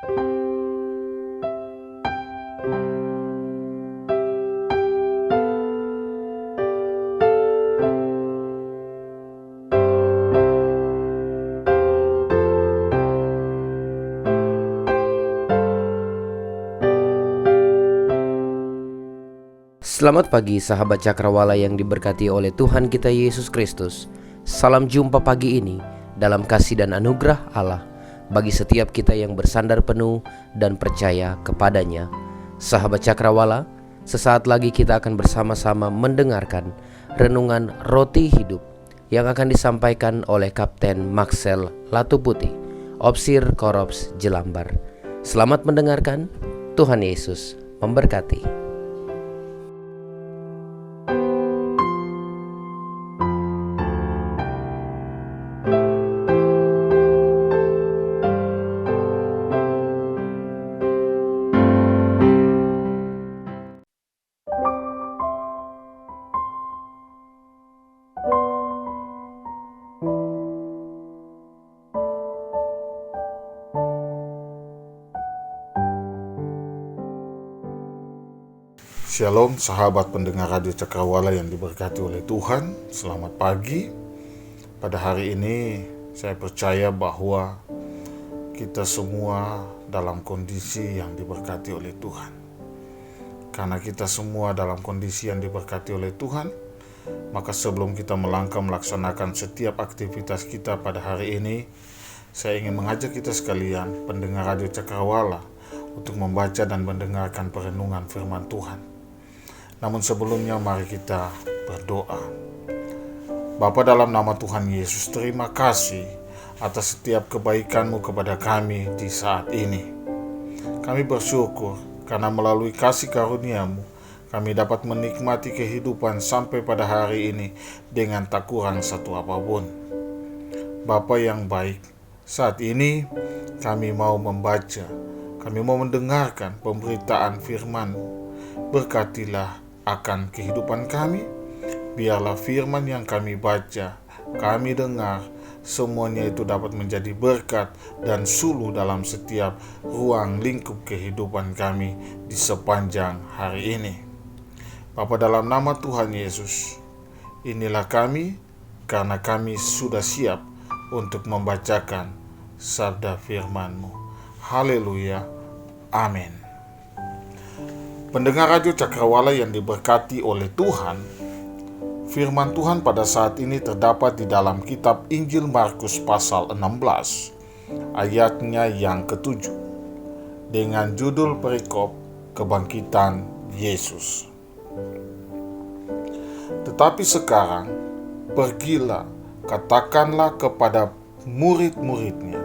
Selamat pagi sahabat Cakrawala yang diberkati oleh Tuhan kita Yesus Kristus. Salam jumpa pagi ini dalam kasih dan anugerah Allah bagi setiap kita yang bersandar penuh dan percaya kepadanya. Sahabat Cakrawala, sesaat lagi kita akan bersama-sama mendengarkan renungan Roti Hidup yang akan disampaikan oleh Kapten Maxel Latuputi, Opsir Korops Jelambar. Selamat mendengarkan, Tuhan Yesus memberkati. Shalom sahabat pendengar Radio Cakrawala yang diberkati oleh Tuhan. Selamat pagi. Pada hari ini saya percaya bahwa kita semua dalam kondisi yang diberkati oleh Tuhan. Karena kita semua dalam kondisi yang diberkati oleh Tuhan, maka sebelum kita melangkah melaksanakan setiap aktivitas kita pada hari ini, saya ingin mengajak kita sekalian pendengar Radio Cakrawala untuk membaca dan mendengarkan perenungan firman Tuhan. Namun sebelumnya mari kita berdoa. Bapa, dalam nama Tuhan Yesus, terima kasih atas setiap kebaikan-Mu kepada kami di saat ini. Kami bersyukur karena melalui kasih karunia-Mu kami dapat menikmati kehidupan sampai pada hari ini dengan tak kurang satu apapun. Bapa yang baik, saat ini kami mau membaca, kami mau mendengarkan pemberitaan firman-Mu. Berkatilah akan kehidupan kami. Biarlah firman yang kami baca, kami dengar, semuanya itu dapat menjadi berkat dan suluh dalam setiap ruang lingkup kehidupan kami di sepanjang hari ini. Bapa, dalam nama Tuhan Yesus, inilah kami, karena kami sudah siap untuk membacakan sabda firman-Mu. Haleluya, amin. Pendengar Radio Cakrawala yang diberkati oleh Tuhan, firman Tuhan pada saat ini terdapat di dalam kitab Injil Markus pasal 16, ayatnya yang ke-7, dengan judul perikop Kebangkitan Yesus. Tetapi sekarang, pergilah, katakanlah kepada murid-muridnya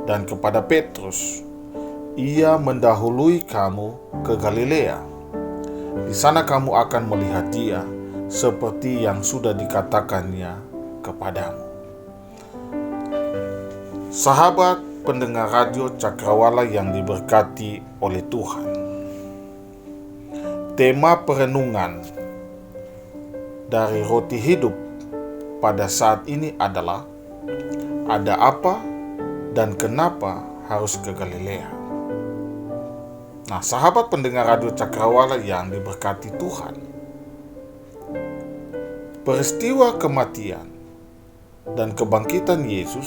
dan kepada Petrus, ia mendahului kamu ke Galilea. Di sana kamu akan melihat dia, seperti yang sudah dikatakannya kepadamu. Sahabat pendengar Radio Cakrawala yang diberkati oleh Tuhan, tema perenungan dari Roti Hidup pada saat ini adalah ada apa dan kenapa harus ke Galilea. Nah, sahabat pendengar Radio Cakrawala yang diberkati Tuhan, peristiwa kematian dan kebangkitan Yesus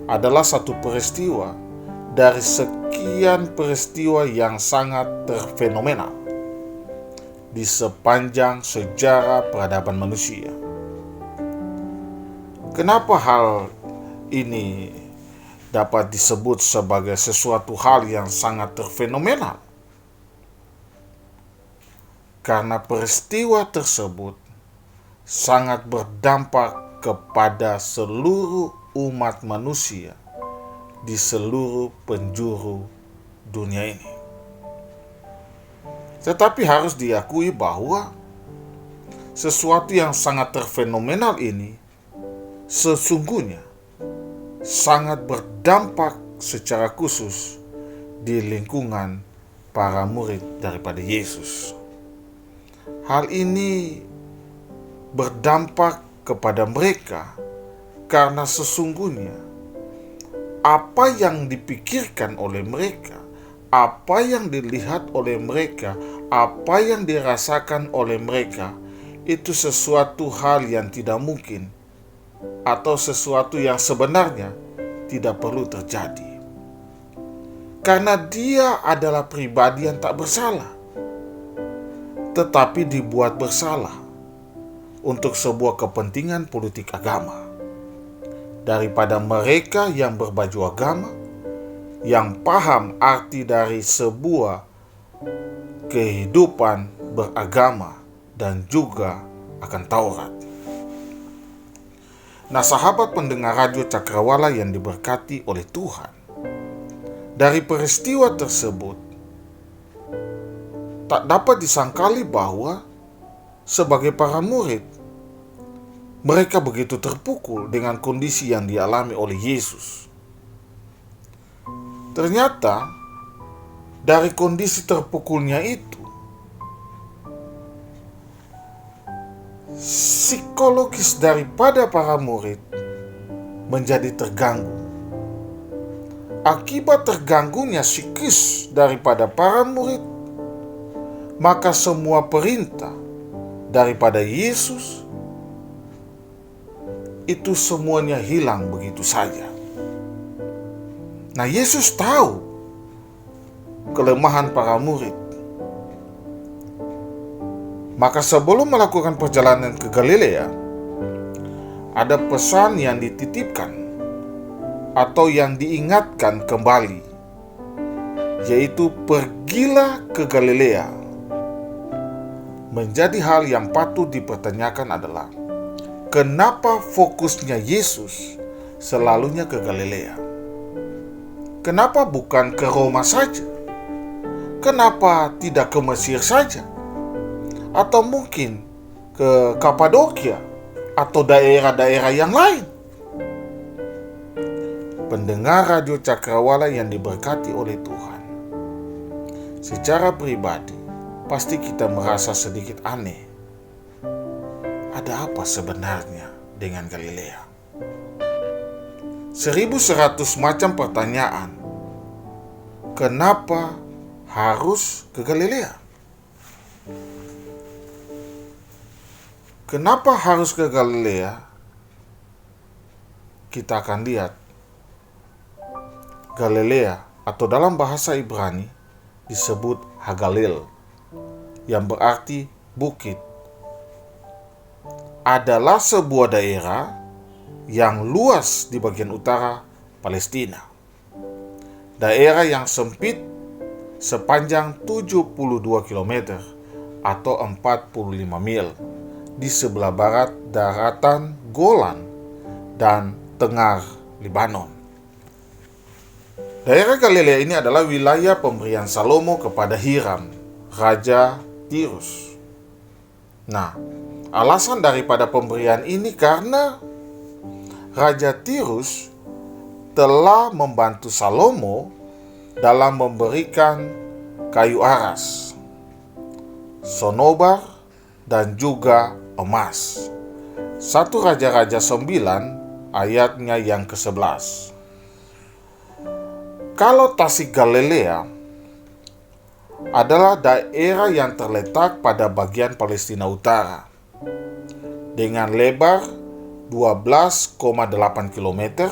adalah satu peristiwa dari sekian peristiwa yang sangat terfenomenal di sepanjang sejarah peradaban manusia. Kenapa hal ini dapat disebut sebagai sesuatu hal yang sangat terfenomenal? Karena peristiwa tersebut sangat berdampak kepada seluruh umat manusia di seluruh penjuru dunia ini. Tetapi harus diakui bahwa sesuatu yang sangat terfenomenal ini sesungguhnya sangat berdampak secara khusus di lingkungan para murid daripada Yesus. Hal ini berdampak kepada mereka karena sesungguhnya apa yang dipikirkan oleh mereka, apa yang dilihat oleh mereka, apa yang dirasakan oleh mereka, itu sesuatu hal yang tidak mungkin atau sesuatu yang sebenarnya tidak perlu terjadi. Karena dia adalah pribadi yang tak bersalah, tetapi dibuat bersalah untuk sebuah kepentingan politik agama. Daripada mereka yang berbaju agama, yang paham arti dari sebuah kehidupan beragama dan juga akan Taurat. Nah, sahabat pendengar Radio Cakrawala yang diberkati oleh Tuhan, dari peristiwa tersebut tak dapat disangkali bahwa sebagai para murid, mereka begitu terpukul dengan kondisi yang dialami oleh Yesus. Ternyata dari kondisi terpukulnya itu, psikologis daripada para murid menjadi terganggu. Akibat terganggunya psikis daripada para murid, maka semua perintah daripada Yesus itu semuanya hilang begitu saja. Nah, Yesus tahu kelemahan para murid. Maka sebelum melakukan perjalanan ke Galilea, ada pesan yang dititipkan atau yang diingatkan kembali, yaitu pergilah ke Galilea. Menjadi hal yang patut dipertanyakan adalah, kenapa fokusnya Yesus selalunya ke Galilea? Kenapa bukan ke Roma saja? Kenapa tidak ke Mesir saja? Atau mungkin ke Kapadokia atau daerah-daerah yang lain? Pendengar Radio Cakrawala yang diberkati oleh Tuhan, secara pribadi pasti kita merasa sedikit aneh. Ada apa sebenarnya dengan Galilea? 1100 macam pertanyaan. Kenapa harus ke Galilea? Kenapa harus ke Galilea? Kita akan lihat. Galilea atau dalam bahasa Ibrani disebut Hagalil, yang berarti bukit, adalah sebuah daerah yang luas di bagian utara Palestina. Daerah yang sempit sepanjang 72 km atau 45 mil di sebelah barat daratan Golan dan tengah Libanon. Daerah Galilea ini adalah wilayah pemberian Salomo kepada Hiram, Raja Tirus. Nah, alasan daripada pemberian ini karena Raja Tirus telah membantu Salomo dalam memberikan kayu aras, sonobar, dan juga emas. 1 Raja-Raja 9 ayatnya yang ke-11. Kalau Tasik Galilea adalah daerah yang terletak pada bagian Palestina Utara dengan lebar 12,8 km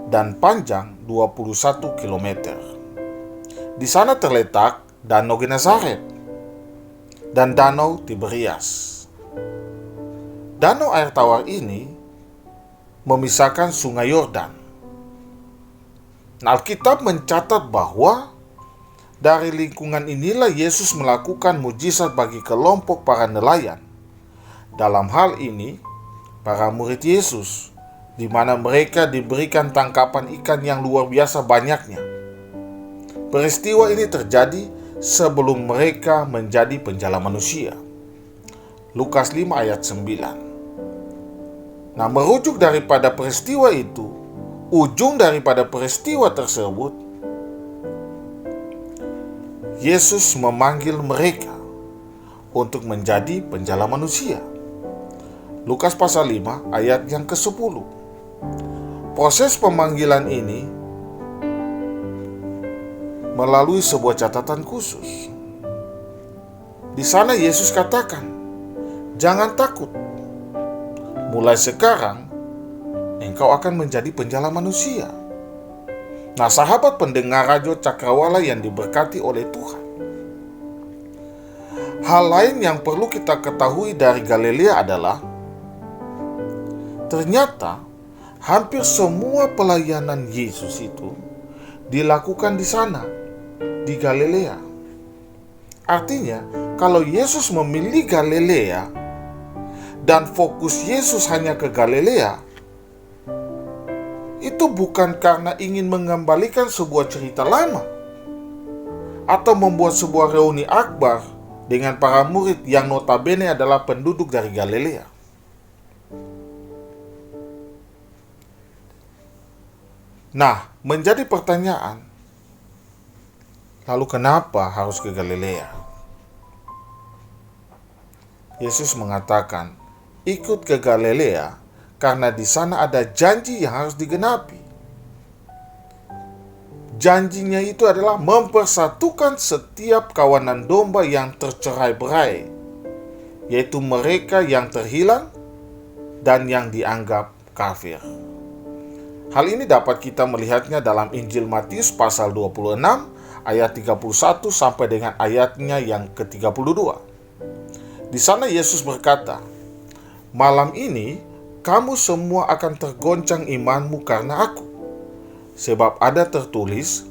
dan panjang 21 km. Di sana terletak Danau Genesaret dan Danau Tiberias. Danau air tawar ini memisahkan Sungai Yordan. Nah, Alkitab mencatat bahwa dari lingkungan inilah Yesus melakukan mujizat bagi kelompok para nelayan. Dalam hal ini, para murid Yesus, di mana mereka diberikan tangkapan ikan yang luar biasa banyaknya. Peristiwa ini terjadi sebelum mereka menjadi penjala manusia. Lukas 5 ayat 9. Nah, merujuk daripada peristiwa itu, ujung daripada peristiwa tersebut, Yesus memanggil mereka untuk menjadi penjala manusia. Lukas pasal 5 ayat yang ke-10. Proses pemanggilan ini melalui sebuah catatan khusus. Di sana Yesus katakan, "Jangan takut. Mulai sekarang, engkau akan menjadi penjala manusia." Nah, sahabat pendengar Radio Cakrawala yang diberkati oleh Tuhan, hal lain yang perlu kita ketahui dari Galilea adalah ternyata hampir semua pelayanan Yesus itu dilakukan di sana, di Galilea. Artinya, kalau Yesus memilih Galilea dan fokus Yesus hanya ke Galilea, itu bukan karena ingin mengembalikan sebuah cerita lama atau membuat sebuah reuni akbar dengan para murid yang notabene adalah penduduk dari Galilea. Nah, menjadi pertanyaan, lalu kenapa harus ke Galilea? Yesus mengatakan, ikut ke Galilea karena di sana ada janji yang harus digenapi. Janjinya itu adalah mempersatukan setiap kawanan domba yang tercerai-berai, yaitu mereka yang terhilang dan yang dianggap kafir. Hal ini dapat kita melihatnya dalam Injil Matius pasal 26 ayat 31 sampai dengan ayatnya yang ke-32. Di sana Yesus berkata, "Malam ini kamu semua akan tergoncang imanmu karena aku. Sebab ada tertulis,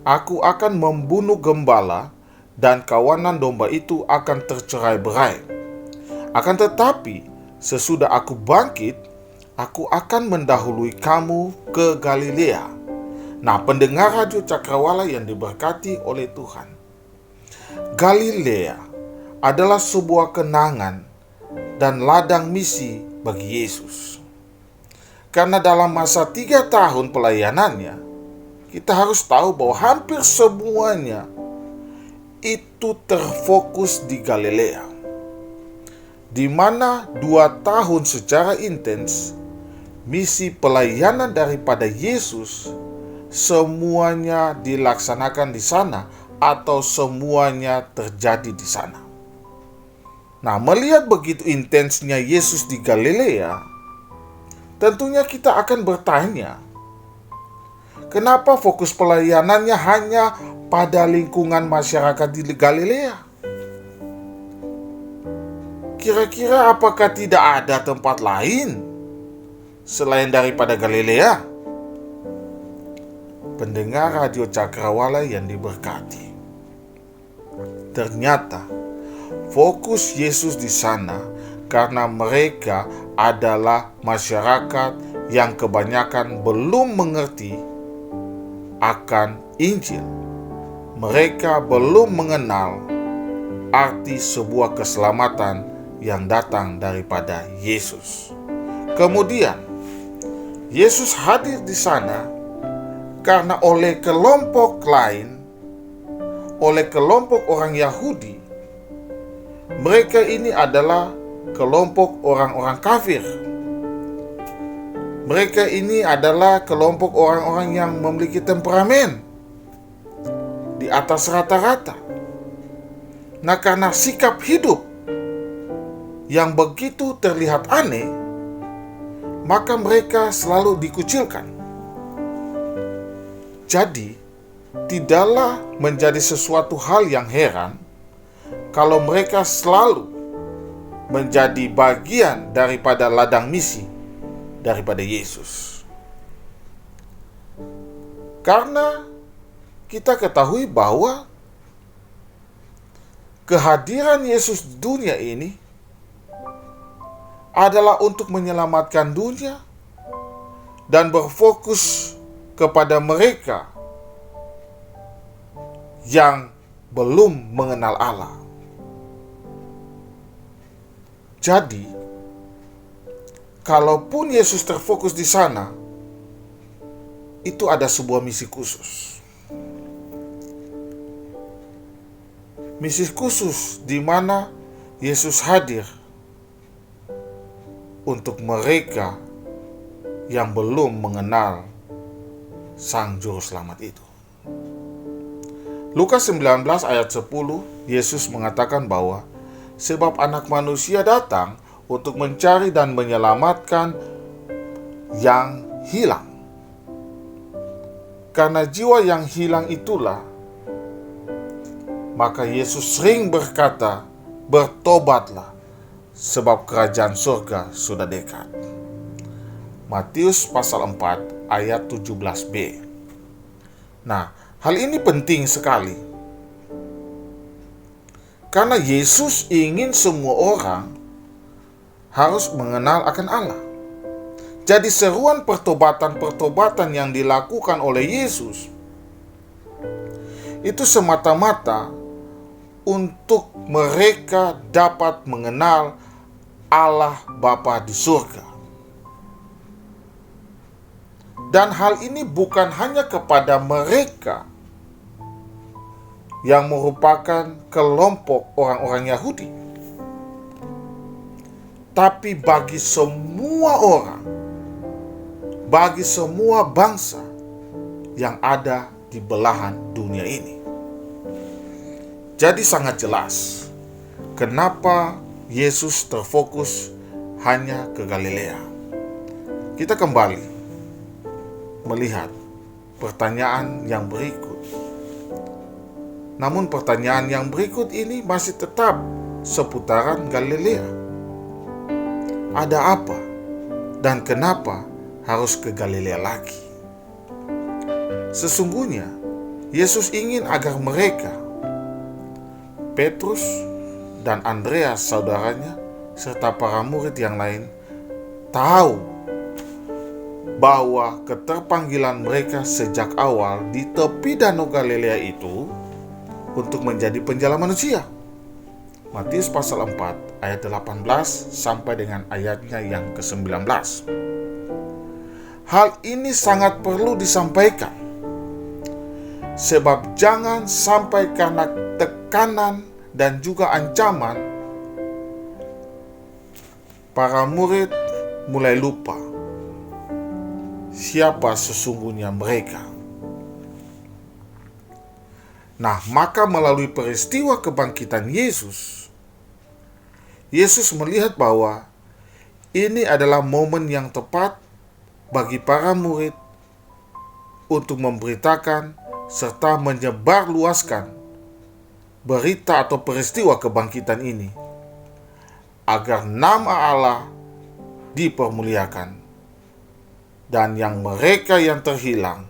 aku akan membunuh gembala dan kawanan domba itu akan tercerai-berai. Akan tetapi, sesudah aku bangkit, aku akan mendahului kamu ke Galilea." Nah, pendengar Radio Cakrawala yang diberkati oleh Tuhan, Galilea adalah sebuah kenangan dan ladang misi bagi Yesus. Karena dalam masa 3 tahun pelayanannya, kita harus tahu bahwa hampir semuanya itu terfokus di Galilea, di mana 2 tahun secara intens misi pelayanan daripada Yesus semuanya dilaksanakan di sana atau semuanya terjadi di sana. Nah, melihat begitu intensnya Yesus di Galilea, tentunya kita akan bertanya, kenapa fokus pelayanannya hanya pada lingkungan masyarakat di Galilea? Kira-kira apakah tidak ada tempat lain selain daripada Galilea? Pendengar Radio Cakrawala yang diberkati, ternyata fokus Yesus di sana karena mereka adalah masyarakat yang kebanyakan belum mengerti akan Injil. Mereka belum mengenal arti sebuah keselamatan yang datang daripada Yesus. Kemudian, Yesus hadir di sana karena oleh kelompok lain, oleh kelompok orang Yahudi, mereka ini adalah kelompok orang-orang kafir. Mereka ini adalah kelompok orang-orang yang memiliki temperamen di atas rata-rata. Nah, karena sikap hidup yang begitu terlihat aneh, maka mereka selalu dikucilkan. Jadi, tidaklah menjadi sesuatu hal yang heran kalau mereka selalu menjadi bagian daripada ladang misi daripada Yesus. Karena kita ketahui bahwa kehadiran Yesus di dunia ini adalah untuk menyelamatkan dunia dan berfokus kepada mereka yang belum mengenal Allah. Jadi, kalaupun Yesus terfokus di sana, itu ada sebuah misi khusus. Misi khusus di mana Yesus hadir untuk mereka yang belum mengenal Sang Juru Selamat itu. Lukas 19 ayat 10, Yesus mengatakan bahwa sebab Anak Manusia datang untuk mencari dan menyelamatkan yang hilang. Karena jiwa yang hilang itulah, maka Yesus sering berkata, bertobatlah, sebab kerajaan surga sudah dekat. Matius pasal 4 ayat 17b. Nah, hal ini penting sekali. Karena Yesus ingin semua orang harus mengenal akan Allah. Jadi seruan pertobatan yang dilakukan oleh Yesus itu semata-mata untuk mereka dapat mengenal Allah Bapa di surga. Dan hal ini bukan hanya kepada mereka yang merupakan kelompok orang-orang Yahudi, tapi bagi semua orang, bagi semua bangsa yang ada di belahan dunia ini. Jadi sangat jelas kenapa Yesus terfokus hanya ke Galilea. Kita kembali melihat pertanyaan yang berikut. Namun pertanyaan yang berikut ini masih tetap seputaran Galilea. Ada apa dan kenapa harus ke Galilea lagi? Sesungguhnya Yesus ingin agar mereka, Petrus dan Andreas saudaranya, serta para murid yang lain tahu bahwa keterpanggilan mereka sejak awal di tepi Danau Galilea itu untuk menjadi penjala manusia. Matius pasal 4 ayat 18 sampai dengan ayatnya yang ke-19. Hal ini sangat perlu disampaikan, sebab jangan sampai karena tekanan dan juga ancaman para murid mulai lupa siapa sesungguhnya mereka. Nah, maka melalui peristiwa kebangkitan Yesus melihat bahwa ini adalah momen yang tepat bagi para murid untuk memberitakan serta menyebarluaskan berita atau peristiwa kebangkitan ini, agar nama Allah dipermuliakan dan yang mereka yang terhilang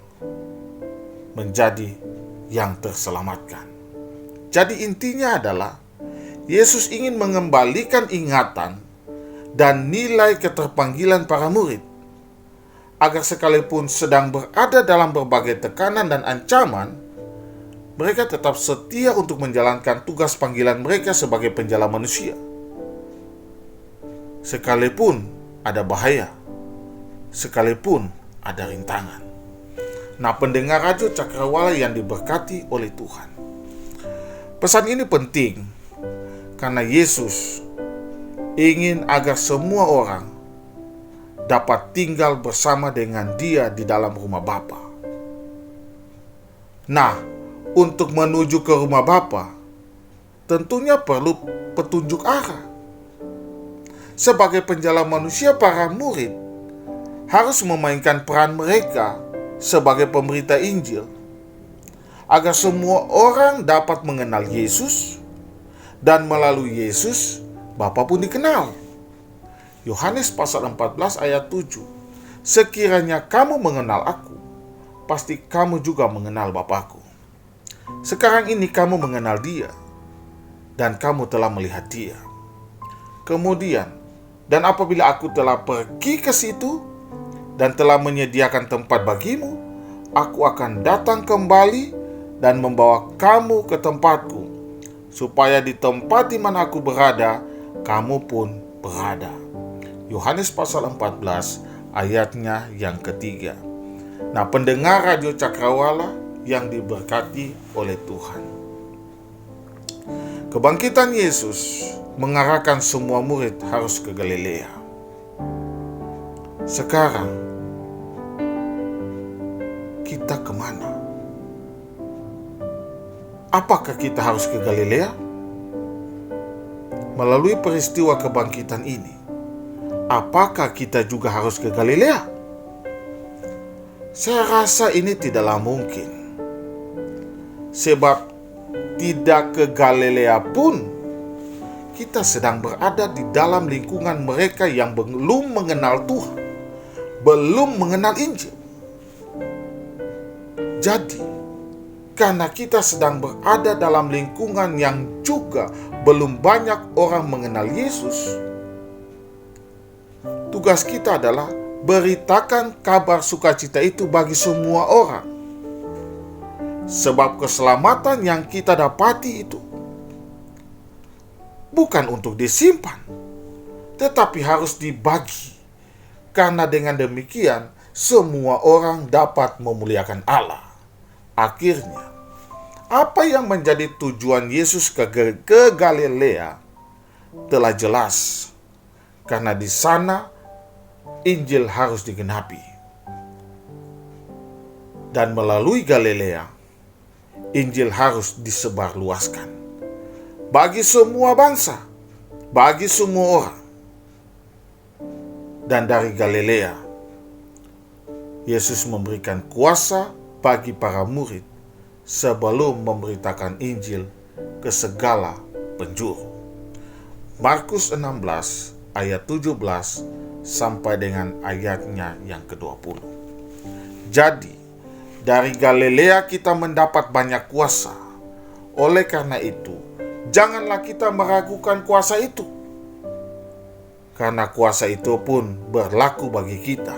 menjadi yang terselamatkan. Jadi intinya adalah Yesus ingin mengembalikan ingatan dan nilai keterpanggilan para murid, agar sekalipun sedang berada dalam berbagai tekanan dan ancaman, mereka tetap setia untuk menjalankan tugas panggilan mereka sebagai penjala manusia. Sekalipun ada bahaya, sekalipun ada rintangan. Nah, pendengar Radio Cakrawala yang diberkati oleh Tuhan, pesan ini penting karena Yesus ingin agar semua orang dapat tinggal bersama dengan Dia di dalam rumah Bapa. Nah, untuk menuju ke rumah Bapa, tentunya perlu petunjuk arah. Sebagai penjala manusia, para murid harus memainkan peran mereka sebagai pemberita Injil, agar semua orang dapat mengenal Yesus, dan melalui Yesus, Bapa pun dikenal. Yohanes pasal 14 ayat 7. Sekiranya kamu mengenal aku, pasti kamu juga mengenal Bapa-Ku. Sekarang ini kamu mengenal Dia, dan kamu telah melihat Dia. Kemudian, dan apabila aku telah pergi ke situ dan telah menyediakan tempat bagimu, aku akan datang kembali dan membawa kamu ke tempatku, supaya di tempat di mana aku berada, kamu pun berada. Yohanes pasal 14 ayatnya yang ketiga. Nah, pendengar Radio Cakrawala yang diberkati oleh Tuhan, kebangkitan Yesus mengarahkan semua murid harus ke Galilea. Sekarang kita kemana? apakah kita harus ke Galilea? Melalui peristiwa kebangkitan ini, apakah kita juga harus ke Galilea? Saya rasa ini tidaklah mungkin. Sebab tidak ke Galilea pun, kita sedang berada di dalam lingkungan mereka yang belum mengenal Tuhan, belum mengenal Injil. Jadi, karena kita sedang berada dalam lingkungan yang juga belum banyak orang mengenal Yesus, tugas kita adalah beritakan kabar sukacita itu bagi semua orang. Sebab keselamatan yang kita dapati itu bukan untuk disimpan, tetapi harus dibagi. Karena dengan demikian, semua orang dapat memuliakan Allah. Akhirnya, apa yang menjadi tujuan Yesus ke Galilea telah jelas, karena di sana Injil harus digenapi. Dan melalui Galilea, Injil harus disebarluaskan bagi semua bangsa, bagi semua orang. Dan dari Galilea, Yesus memberikan kuasa bagi para murid sebelum memberitakan Injil ke segala penjuru. Markus 16 ayat 17 sampai dengan ayatnya yang ke-20. Jadi, dari Galilea kita mendapat banyak kuasa. Oleh karena itu, janganlah kita meragukan kuasa itu. Karena kuasa itu pun berlaku bagi kita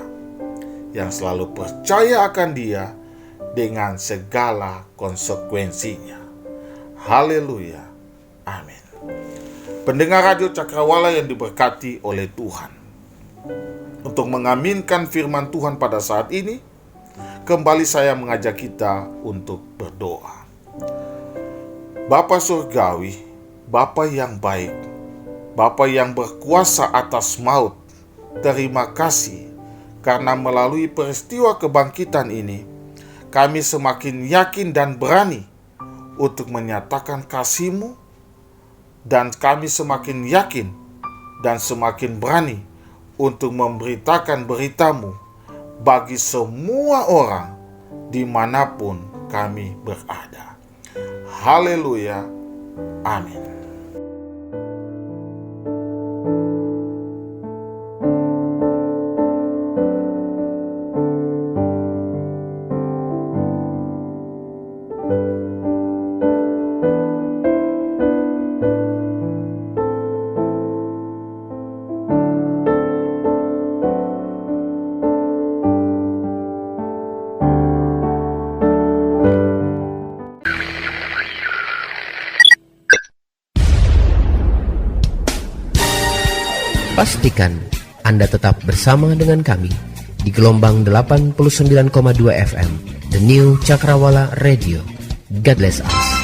yang selalu percaya akan Dia dengan segala konsekuensinya. Haleluya. Amin. Pendengar Radio Cakrawala yang diberkati oleh Tuhan. Untuk mengaminkan firman Tuhan pada saat ini, kembali saya mengajak kita untuk berdoa. Bapa Surgawi, Bapa yang baik, Bapa yang berkuasa atas maut, terima kasih karena melalui peristiwa kebangkitan ini, kami semakin yakin dan berani untuk menyatakan kasih-Mu, dan kami semakin yakin dan semakin berani untuk memberitakan berita-Mu bagi semua orang dimanapun kami berada. Haleluya. Amin. Pastikan Anda tetap bersama dengan kami di gelombang 89,2 FM, The New Cakrawala Radio. God bless us.